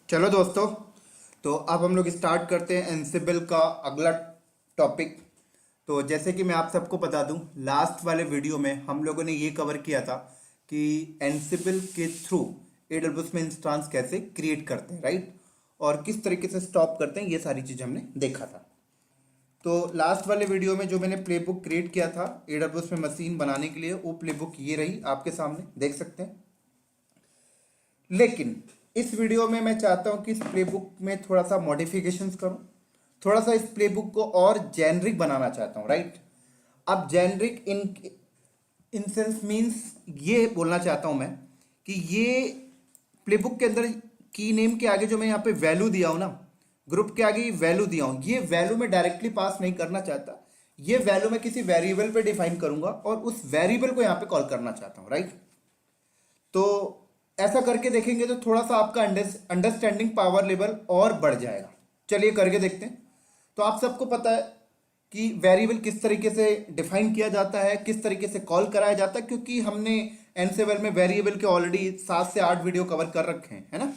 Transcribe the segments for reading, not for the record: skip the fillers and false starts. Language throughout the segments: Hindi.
चलो दोस्तों, तो अब हम लोग स्टार्ट करते हैं एनसिबल का अगला टॉपिक। तो जैसे कि मैं आप सबको बता दूं, लास्ट वाले वीडियो में हम लोगों ने ये कवर किया था कि एनसिबल के थ्रू एडब्ल्यूएस में इंस्टांस कैसे क्रिएट करते हैं, राइट, और किस तरीके से स्टॉप करते हैं, ये सारी चीज़ हमने देखा था। तो लास्ट वाले वीडियो में जो मैंने प्लेबुक क्रिएट किया था एडब्ल्यूएस में मशीन बनाने के लिए, वो प्लेबुक ये रही, आपके सामने देख सकते हैं। लेकिन इस वीडियो में मैं चाहता हूं कि इस प्लेबुक में थोड़ा सा मॉडिफिकेशंस करूं, थोड़ा सा इस प्लेबुक को और जेनरिक बनाना चाहता हूं, राइट। अब जेनरिक इन सेंस मीन्स ये बोलना चाहता हूं मैं कि ये प्लेबुक के अंदर की नेम के आगे जो मैं यहाँ पे वैल्यू दिया हूं ना, ग्रुप के आगे वैल्यू दिया हूं, ये वैल्यू मैं डायरेक्टली पास नहीं करना चाहता। ये वैल्यू मैं किसी वेरिएबल पे डिफाइन करूंगा और उस वेरिएबल को यहाँ पे कॉल करना चाहता हूँ, राइट। तो ऐसा करके देखेंगे तो थोड़ा सा आपका अंडरस्टैंडिंग पावर लेवल और बढ़ जाएगा। चलिए करके देखते हैं। तो आप सबको पता है कि वेरिएबल किस तरीके से डिफाइन किया जाता है, किस तरीके से कॉल कराया जाता है, क्योंकि हमने एनसेबल में वेरिएबल के ऑलरेडी 7 से 8 वीडियो कवर कर रखे हैं, है ना।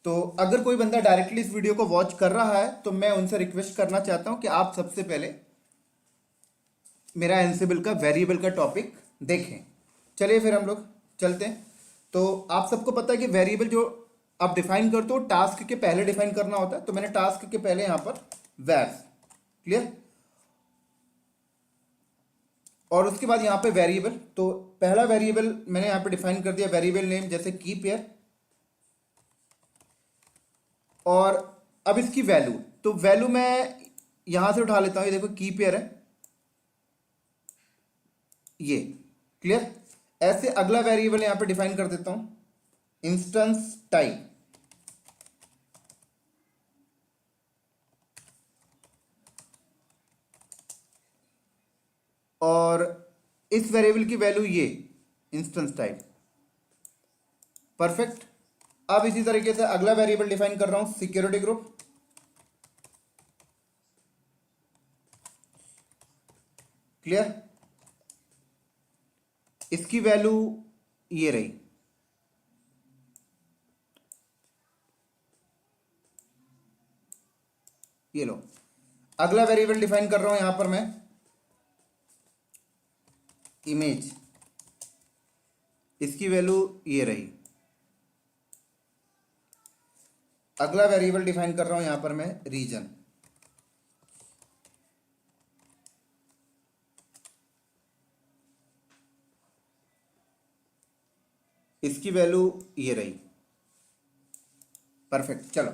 तो अगर कोई बंदा डायरेक्टली इस वीडियो को वॉच कर रहा है तो मैं उनसे रिक्वेस्ट करना चाहता हूं कि आप सबसे पहले मेरा एनसेबल का वेरिएबल का टॉपिक देखें। चलिए फिर हम लोग चलते हैं। तो आप सबको पता है कि वेरिएबल जो आप डिफाइन करते हो टास्क के पहले डिफाइन करना होता है। तो मैंने टास्क के पहले यहां पर वैर, क्लियर, और उसके बाद यहां पे वेरिएबल। तो पहला वेरिएबल मैंने यहां पे डिफाइन कर दिया, वेरिएबल नेम जैसे की पेयर, और अब इसकी वैल्यू, तो वैल्यू मैं यहां से उठा लेता हूं। ये देखो की पेयर है ये, क्लियर। ऐसे अगला वेरिएबल यहां पे डिफाइन कर देता हूं, इंस्टेंस टाइप, और इस वेरिएबल की वैल्यू ये इंस्टेंस टाइप, परफेक्ट। अब इसी तरीके से अगला वेरिएबल डिफाइन कर रहा हूं, सिक्योरिटी ग्रुप, क्लियर। इसकी वैल्यू ये रही, ये लो। अगला वेरिएबल डिफाइन कर रहा हूं यहां पर मैं, इमेज, इसकी वैल्यू ये रही। अगला वेरिएबल डिफाइन कर रहा हूं यहां पर मैं, रीजन, इसकी वैल्यू ये रही, परफेक्ट। चलो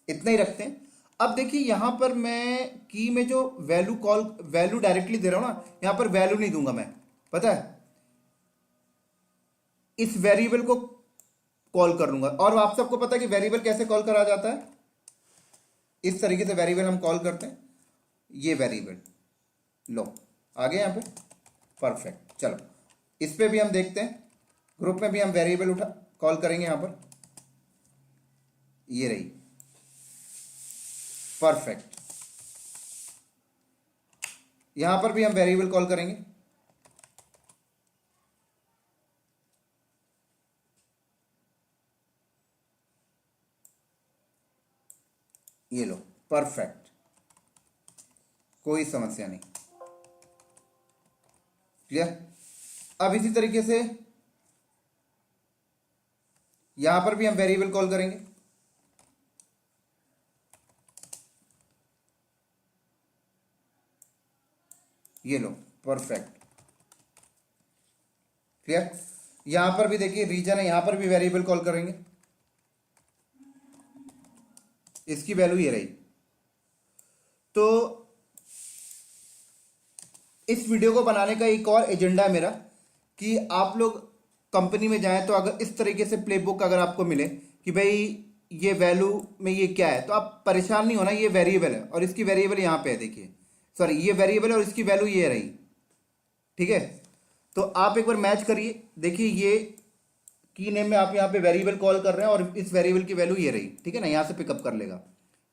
इतना ही रखते हैं। अब देखिए यहां पर मैं की में जो वैल्यू डायरेक्टली दे रहा हूं ना, यहां पर वैल्यू नहीं दूंगा मैं, पता है, इस वेरिएबल को कॉल कर लूंगा। और आप सबको पता है कि वेरिएबल कैसे कॉल करा जाता है, इस तरीके से वेरिएबल हम कॉल करते हैं। ये वेरिएबल लो आ गए यहां पे, परफेक्ट। चलो इस पे भी हम देखते हैं, ग्रुप में भी हम वेरिएबल उठा कॉल करेंगे यहां पर, ये रही, परफेक्ट। यहां पर भी हम वेरिएबल कॉल करेंगे, ये लो, परफेक्ट, कोई समस्या नहीं, क्लियर। अब इसी तरीके से यहां पर भी हम वेरिएबल कॉल करेंगे, ये लो, परफेक्ट, क्लियर। यहां पर भी देखिए रीजन है, यहां पर भी वेरिएबल कॉल करेंगे, इसकी वैल्यू ये रही। तो इस वीडियो को बनाने का एक और एजेंडा है मेरा कि आप लोग कंपनी में जाएं तो अगर इस तरीके से प्लेबुक अगर आपको मिले कि भाई ये वैल्यू में ये क्या है, तो आप परेशान नहीं होना, ये वेरिएबल है और इसकी वेरिएबल यहाँ पे है, देखिए, सॉरी, ये वेरिएबल है और इसकी वैल्यू ये रही, ठीक है। तो आप एक बार मैच करिए, देखिए ये की नेम में आप यहाँ पे वेरिएबल कॉल कर रहे हैं और इस वेरिएबल की वैल्यू ये रही, ठीक है ना, यहाँ से पिकअप कर लेगा।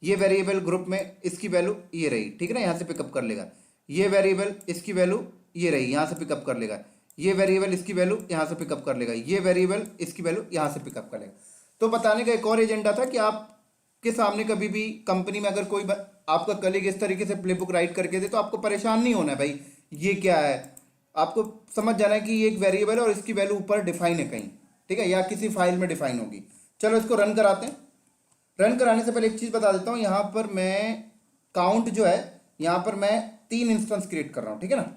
ये वेरिएबल ग्रुप में इसकी वैल्यू ये रही, ठीक है ना, यहाँ से पिकअप कर लेगा। ये वेरिएबल इसकी वैल्यू ये रही, यहाँ से पिकअप कर लेगा। ये वेरिएबल इसकी वैल्यू यहाँ से पिकअप कर लेगा। ये वेरिएबल इसकी वैल्यू यहाँ से पिकअप कर लेगा। तो बताने का एक और एजेंडा था कि आपके सामने कभी भी कंपनी में अगर कोई आपका कलीग इस तरीके से प्लेबुक राइट करके दे तो आपको परेशान नहीं होना है भाई ये क्या है। आपको समझ जाना है कि ये एक वेरिएबल है और इसकी वैल्यू ऊपर डिफाइन है कहीं, ठीक है, या किसी फाइल में डिफाइन होगी। चलो इसको रन कराते हैं। रन कराने से पहले एक चीज़ बता देता हूँ, यहाँ पर मैं काउंट जो है यहाँ पर मैं 3 इंस्टेंस क्रिएट कर रहा हूँ, ठीक है ना।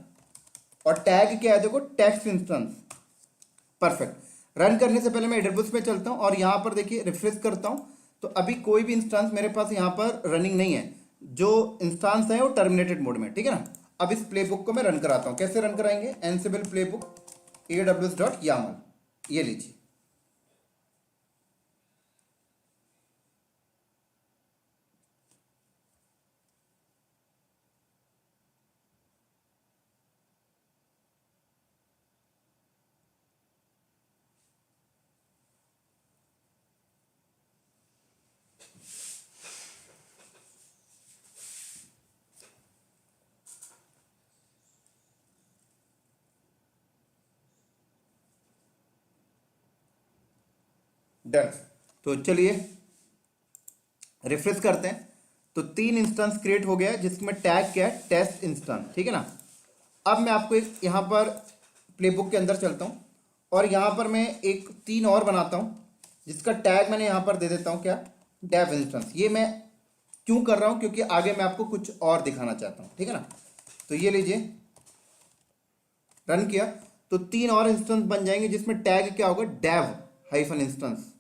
और टैग क्या है देखो, टेक्स्ट इंस्टेंस। परफेक्ट। रन करने से पहले मैं एडब्ल्यूएस में चलता हूँ और यहाँ पर देखिए रिफ्रेश करता हूँ तो अभी कोई भी इंस्टेंस मेरे पास यहाँ पर रनिंग नहीं है। जो इंस्टेंस है वो टर्मिनेटेड मोड में, ठीक है ना। अब इस प्लेबुक को मैं रन कराता हूँ। कैसे रन कराएंगे, एनसिबल प्लेबुक aws.yaml, ये लीजिए। डन। तो चलिए रिफ्रेश करते हैं। तो 3 इंस्टेंस क्रिएट हो गया है जिसमें टैग क्या है, टेस्ट इंस्टेंस, ठीक है ना। अब मैं आपको एक यहाँ पर प्लेबुक के अंदर चलता हूँ और यहाँ पर मैं एक 3 और बनाता हूँ जिसका टैग मैंने यहाँ पर दे देता हूँ क्या, डेव इंस्टेंस। ये मैं क्यों कर रहा हूँ, क्योंकि आगे मैं आपको कुछ और दिखाना चाहता हूँ, ठीक है ना। तो ये लीजिए, रन किया तो 3 और इंस्टेंस बन जाएंगे जिसमें टैग क्या होगा, डेव हाइफन इंस्टेंस।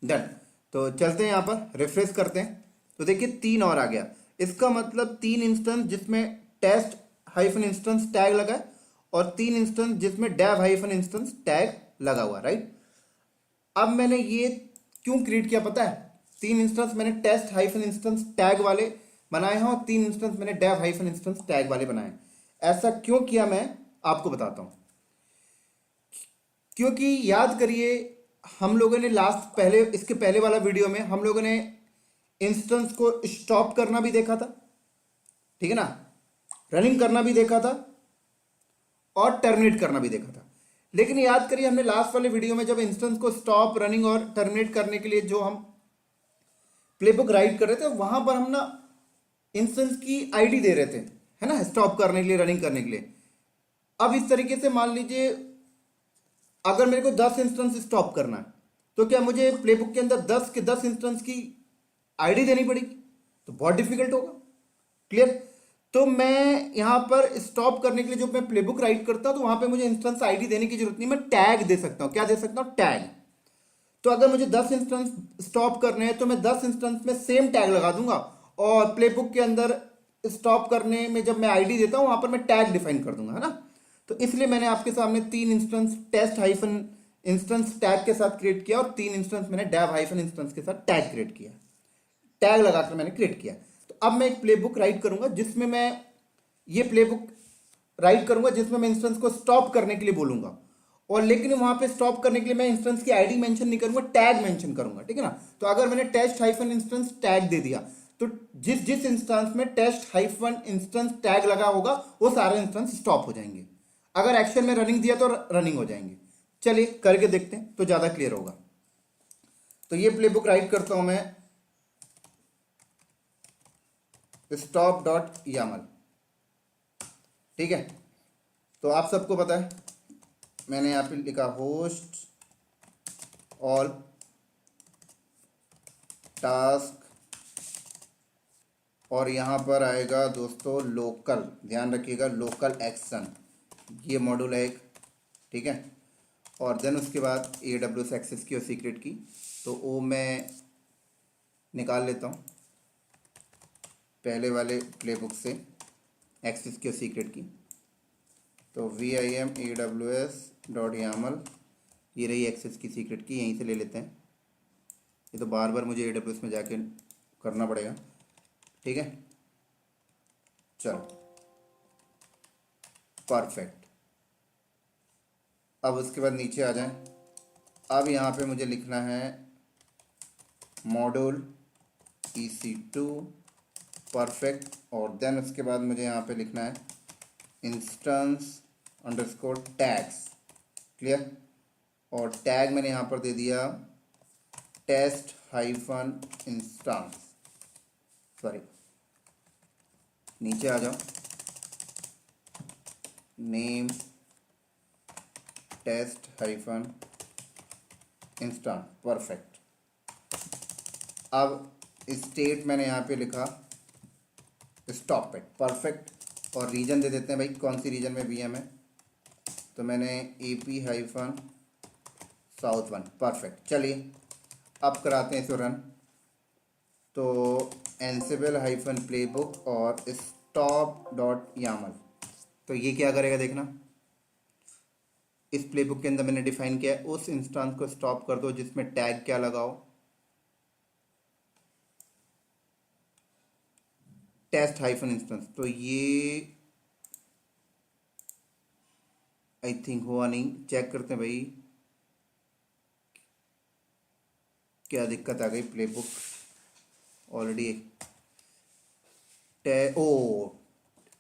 डन। तो चलते हैं यहाँ पर रिफ्रेश करते हैं तो देखिए 3 और आ गया। इसका मतलब 3 इंस्टेंस जिसमें टेस्ट हाइफन इंस्टेंस टैग लगा है और 3 इंस्टेंस जिसमें डेव हाइफन इंस्टेंस टैग लगा हुआ, राइट। अब मैंने ये क्यों क्रिएट किया पता है, 3 इंस्टेंस मैंने टेस्ट हाइफन इंस्टेंस टैग वाले बनाए हैं और 3 इंस्टेंस मैंने डेव हाइफन इंस्टेंस टैग वाले बनाए हैं। ऐसा क्यों किया मैं आपको बताता हूँ। क्योंकि याद करिए हम लोगों ने लास्ट पहले इसके पहले वाला वीडियो में हम लोगों ने इंस्टेंस को स्टॉप करना भी देखा था, ठीक है ना, रनिंग करना भी देखा था और टर्मिनेट करना भी देखा था। लेकिन याद करिए हमने लास्ट वाले वीडियो में जब इंस्टेंस को स्टॉप, रनिंग और टर्मिनेट करने के लिए जो हम प्लेबुक राइट कर रहे थे वहां पर हम ना इंस्टेंस की आईडी दे रहे थे, है ना, स्टॉप करने के लिए, रनिंग करने के लिए। अब इस तरीके से मान लीजिए अगर मेरे को 10 इंस्टेंस स्टॉप करना है तो क्या मुझे प्लेबुक के अंदर 10 के 10 इंस्टेंस की आईडी देनी पड़ेगी, तो बहुत डिफिकल्ट होगा। क्लियर। तो मैं यहां पर स्टॉप करने के लिए जो मैं प्लेबुक राइट करता हूं तो वहां पे मुझे इंस्टेंस आईडी देने की जरूरत नहीं, मैं टैग दे सकता हूं। क्या दे सकता हूं, टैग। तो अगर मुझे 10 इंस्टेंस स्टॉप करने हैं तो मैं 10 इंस्टेंस में सेम टैग लगा दूंगा और प्लेबुक के अंदर स्टॉप करने में जब मैं आईडी देता हूं वहां पर मैं टैग डिफाइन कर दूंगा, है ना। तो इसलिए मैंने आपके सामने 3 instance test hyphen instance tag के साथ क्रिएट किया और 3 इंस्टेंस मैंने डेव हाइफन इंस्टेंस के साथ टैग क्रिएट किया, टैग लगाकर मैंने क्रिएट किया। तो अब मैं एक प्लेबुक राइट करूंगा जिसमें मैं ये प्लेबुक राइट करूंगा जिसमें मैं इंस्टेंस को स्टॉप करने के लिए बोलूंगा और लेकिन वहां पे स्टॉप करने के लिए मैं इंस्टेंस की आईडी मेंशन नहीं करूंगा, टैग मेंशन करूंगा, ठीक है ना। तो अगर मैंने टेस्ट हाइफन इंस्टेंस टैग दे दिया तो जिस जिस इंस्टेंस में टेस्ट हाइफन इंस्टेंस टैग लगा होगा वो सारे इंस्टेंस स्टॉप हो जाएंगे। अगर एक्शन में रनिंग दिया तो रनिंग हो जाएंगे। चलिए करके देखते हैं तो ज्यादा क्लियर होगा। तो ये प्लेबुक राइट करता हूं मैं stop.yaml, ठीक है। तो आप सबको पता है मैंने यहाँ पे लिखा होस्ट ऑल टास्क और यहाँ पर आएगा दोस्तों लोकल, ध्यान रखिएगा लोकल एक्शन, ये मॉड्यूल है एक, ठीक है। और देन उसके बाद AWS एक्सेस की और सीक्रेट की, तो वो मैं निकाल लेता हूँ पहले वाले प्लेबुक से एक्सेस की और सीक्रेट की। तो vim aws.yaml, ये रही एक्सेस की सीक्रेट की, यहीं से ले लेते हैं। ये तो बार बार मुझे AWS में जाके करना पड़ेगा, ठीक है। चलो परफेक्ट। अब उसके बाद नीचे आ जाएं। अब यहाँ पे मुझे लिखना है मॉड्यूल EC2 परफेक्ट, और देन उसके बाद मुझे यहाँ पे लिखना है इंस्टेंस अंडरस्कोर टैग्स। क्लियर? और टैग मैंने यहाँ पर दे दिया टेस्ट हाइफन इंस्टेंस, सॉरी नीचे आ जाओ, name test hyphen instance perfect. अब स्टेट मैंने यहाँ पे लिखा स्टॉप इट परफेक्ट, और रीजन दे देते हैं भाई कौन सी रीजन में VM है, तो मैंने AP हाइफन साउथ 1 परफेक्ट। चलिए अब कराते हैं इसको रन। तो एनसिबल हाइफन प्लेबुक और स्टॉप डॉट यामल, तो ये क्या करेगा देखना, इस प्लेबुक के अंदर मैंने डिफाइन किया है उस इंस्टेंस को स्टॉप कर दो जिसमें टैग क्या लगाओ, टेस्ट हाइफन इंस्टेंस। तो ये आई थिंक हुआ नहीं, चेक करते हैं भाई क्या दिक्कत आ गई। प्लेबुक ऑलरेडी टैग, ओ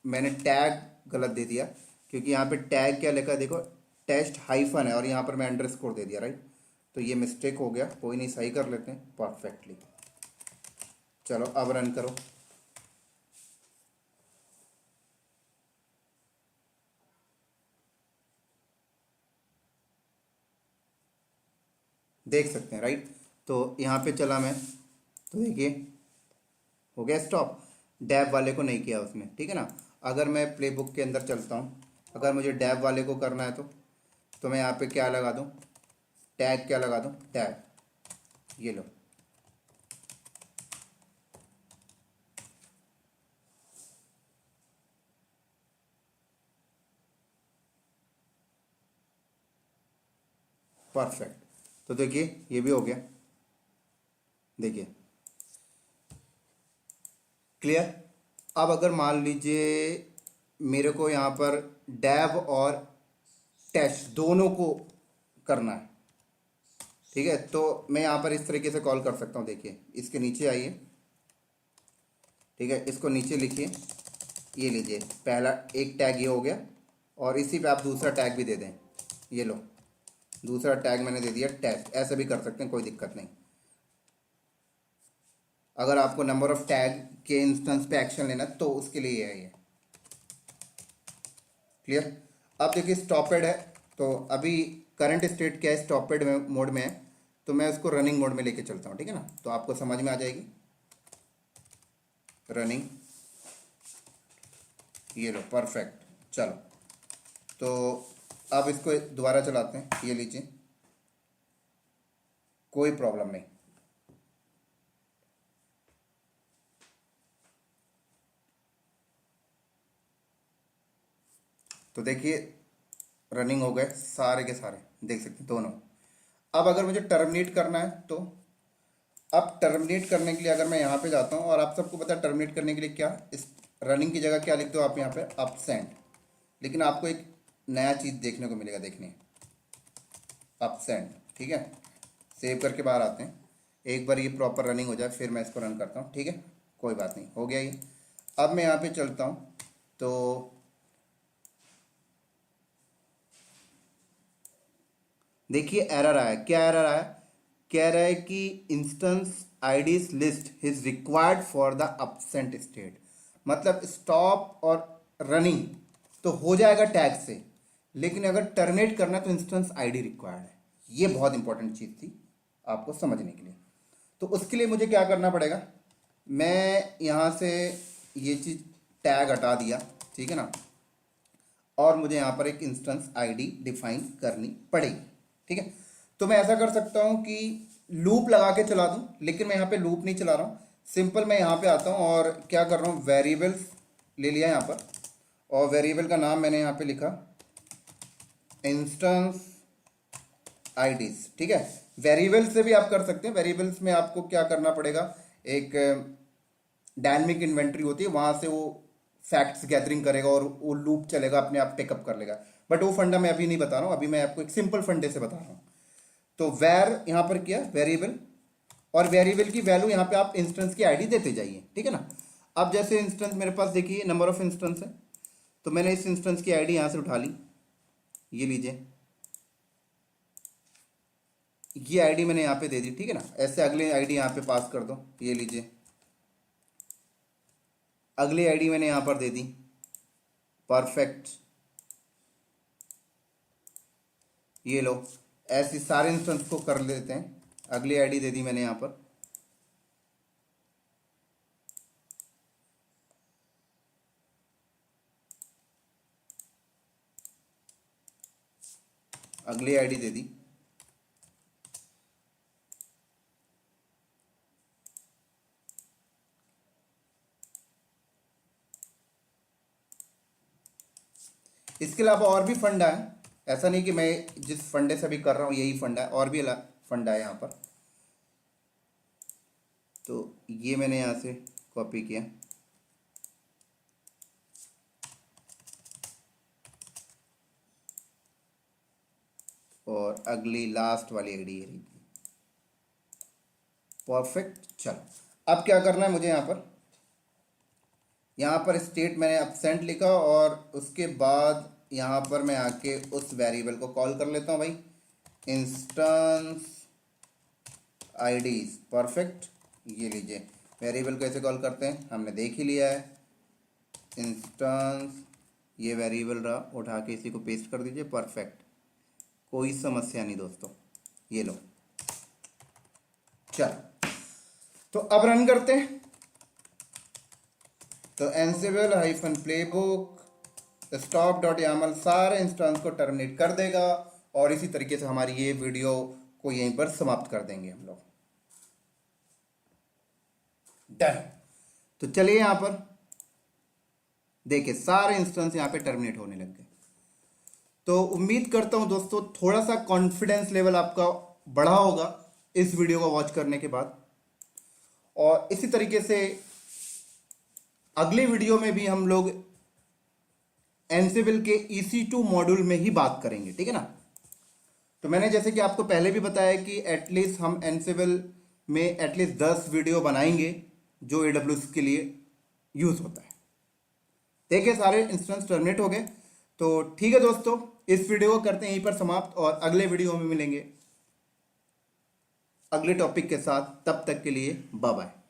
मैंने टैग गलत दे दिया, क्योंकि यहाँ पे टैग क्या लिखा है देखो, टेस्ट हाइफन है और यहाँ पर मैं अंडरस्कोर दे दिया, राइट। तो ये मिस्टेक हो गया, कोई नहीं, सही कर लेते हैं परफेक्टली। चलो अब रन करो। देख सकते हैं राइट। तो यहाँ पे चला मैं, तो देखिए हो गया स्टॉप, डैब वाले को नहीं किया उसने, ठीक है ना। अगर मैं प्लेबुक के अंदर चलता हूँ, अगर मुझे डैब वाले को करना है तो मैं यहाँ पे क्या लगा दूँ, टैग क्या लगा दूँ, टैग, ये लो परफेक्ट। तो देखिए ये भी हो गया, देखिए क्लियर। अब अगर मान लीजिए मेरे को यहाँ पर डैब और टेस्ट दोनों को करना है, ठीक है, तो मैं यहाँ पर इस तरीके से कॉल कर सकता हूँ। देखिए इसके नीचे आइए, ठीक है, इसको नीचे लिखिए, ये लीजिए पहला एक टैग ये हो गया, और इसी पे आप दूसरा टैग भी दे दें, ये लो दूसरा टैग मैंने दे दिया टेस्ट। ऐसे भी कर सकते हैं, कोई दिक्कत नहीं। अगर आपको नंबर ऑफ टैग के इंस्टेंस पे एक्शन लेना तो उसके लिए ये है ये, क्लियर। अब देखिए स्टॉपेड है, तो अभी करंट स्टेट क्या है, स्टॉपेड मोड में है, तो मैं उसको रनिंग मोड में लेके चलता हूँ, ठीक है ना, तो आपको समझ में आ जाएगी। रनिंग, ये लो परफेक्ट। चलो तो अब इसको दोबारा चलाते हैं, ये लीजिए, कोई प्रॉब्लम नहीं। तो देखिए रनिंग हो गए सारे के सारे, देख सकते हैं दोनों। अब अगर मुझे टर्मिनेट करना है तो अब टर्मिनेट करने के लिए अगर मैं यहाँ पे जाता हूँ, और आप सबको पता है टर्मिनेट करने के लिए क्या, इस रनिंग की जगह क्या लिख दो आप यहाँ पे अपसेंट, लेकिन आपको एक नया चीज़ देखने को मिलेगा, देखने अपसेंट, ठीक है। सेव करके बाहर आते हैं, एक बार ये प्रॉपर रनिंग हो जाए फिर मैं इसको रन करता हूँ, ठीक है, कोई बात नहीं, हो गया ये। अब मैं यहाँ पे चलता हूँ, तो देखिए एरर आया, क्या एरर आया, कह रहा है कि instance IDs list is required for the absent state. मतलब स्टॉप और रनिंग तो हो जाएगा टैग से, लेकिन अगर टर्मिनेट करना है तो इंस्टेंस आईडी रिक्वायर्ड है। ये बहुत इंपॉर्टेंट चीज़ थी आपको समझने के लिए। तो उसके लिए मुझे क्या करना पड़ेगा, मैं यहाँ से ये चीज़ टैग हटा दिया, ठीक है ना, और मुझे यहाँ पर एक इंस्टेंस आईडी डिफाइन करनी पड़ेगी, ठीक है। तो मैं ऐसा कर सकता हूँ कि लूप लगा के चला दूँ, लेकिन मैं यहाँ पे लूप नहीं चला रहा हूँ, सिंपल मैं यहाँ पे आता हूँ और क्या कर रहा हूँ, वेरिएबल्स ले लिया यहाँ पर, और वेरिएबल का नाम मैंने यहाँ पे लिखा इंस्टेंस आईडीज, ठीक है। वेरिएबल से भी आप कर सकते हैं, वेरिएबल्स में आपको क्या करना पड़ेगा, एक डायनेमिक इन्वेंट्री होती है, वहाँ से वो फैक्ट्स गैदरिंग करेगा और वो लूप चलेगा, अपने आप पिकअप कर लेगा। बट वो फंडा मैं अभी नहीं बता रहा हूँ, अभी मैं आपको एक सिंपल फंडे से बता रहा हूँ। तो वैर यहाँ पर किया वेरिएबल, और वेरिएबल की वैल्यू यहाँ पे आप इंस्टेंस की आईडी देते जाइए, ठीक है ना। अब जैसे इंस्टेंस मेरे पास देखिए नंबर ऑफ इंस्टेंस है, तो मैंने इस इंस्टेंस की आईडी यहाँ से उठा ली, ये लीजिए, ये आईडी मैंने यहाँ पे दे दी, ठीक है ना। ऐसे अगले आईडी यहाँ पे पास कर दो, ये लीजिए, अगली आईडी मैंने यहाँ पर दे दी, परफेक्ट, ये लो। ऐसे सारे इंस्टेंस को कर लेते हैं, अगली आईडी दे दी मैंने यहाँ पर, अगली आईडी दे दी, इसके अलावा और भी फंडा है, ऐसा नहीं कि मैं जिस फंडे से अभी कर रहा हूँ यही फंडा है, और भी अलग फंडा है यहाँ पर। तो ये मैंने यहाँ से कॉपी किया, और अगली लास्ट वाली आईडी ये रही, परफेक्ट। चलो अब क्या करना है मुझे, यहाँ पर स्टेट मैंने absent लिखा, और उसके बाद यहाँ पर मैं आके उस वेरिएबल को कॉल कर लेता हूँ भाई, इंस्टेंस आईडीज, परफेक्ट। ये लीजिए, वेरिएबल कैसे कॉल करते हैं हमने देख ही लिया है, इंस्टेंस, ये वेरिएबल रहा, उठा के इसी को पेस्ट कर दीजिए, परफेक्ट, कोई समस्या नहीं दोस्तों, ये लो। चलो तो अब रन करते हैं। तो एनसिबल हाइफन प्लेबुक stop.yaml सारे इंस्टेंस को टर्मिनेट कर देगा, और इसी तरीके से हमारी ये वीडियो को यहीं पर समाप्त कर देंगे हम लोग। डन। तो चलिए यहाँ पर देखिए सारे इंस्टेंस यहाँ पे टर्मिनेट होने लग गए। तो उम्मीद करता हूँ दोस्तों थोड़ा सा कॉन्फिडेंस लेवल आपका बढ़ा होगा इस वीडियो को वॉच करने के बाद, और इसी तरीके से अगली वीडियो में भी हम लोग एनसिबल के EC2 मॉड्यूल में ही बात करेंगे, ठीक है ना। तो मैंने जैसे कि आपको पहले भी बताया कि एटलीस्ट हम एनसिबल में एटलीस्ट 10 वीडियो बनाएंगे जो AWS के लिए यूज़ होता है। देखिए सारे इंस्टेंस टर्मिनेट हो गए। तो ठीक है दोस्तों, इस वीडियो को करते हैं यहीं पर समाप्त, और अगले वीडियो में मिलेंगे अगले टॉपिक के साथ। तब तक के लिए बाय बाय।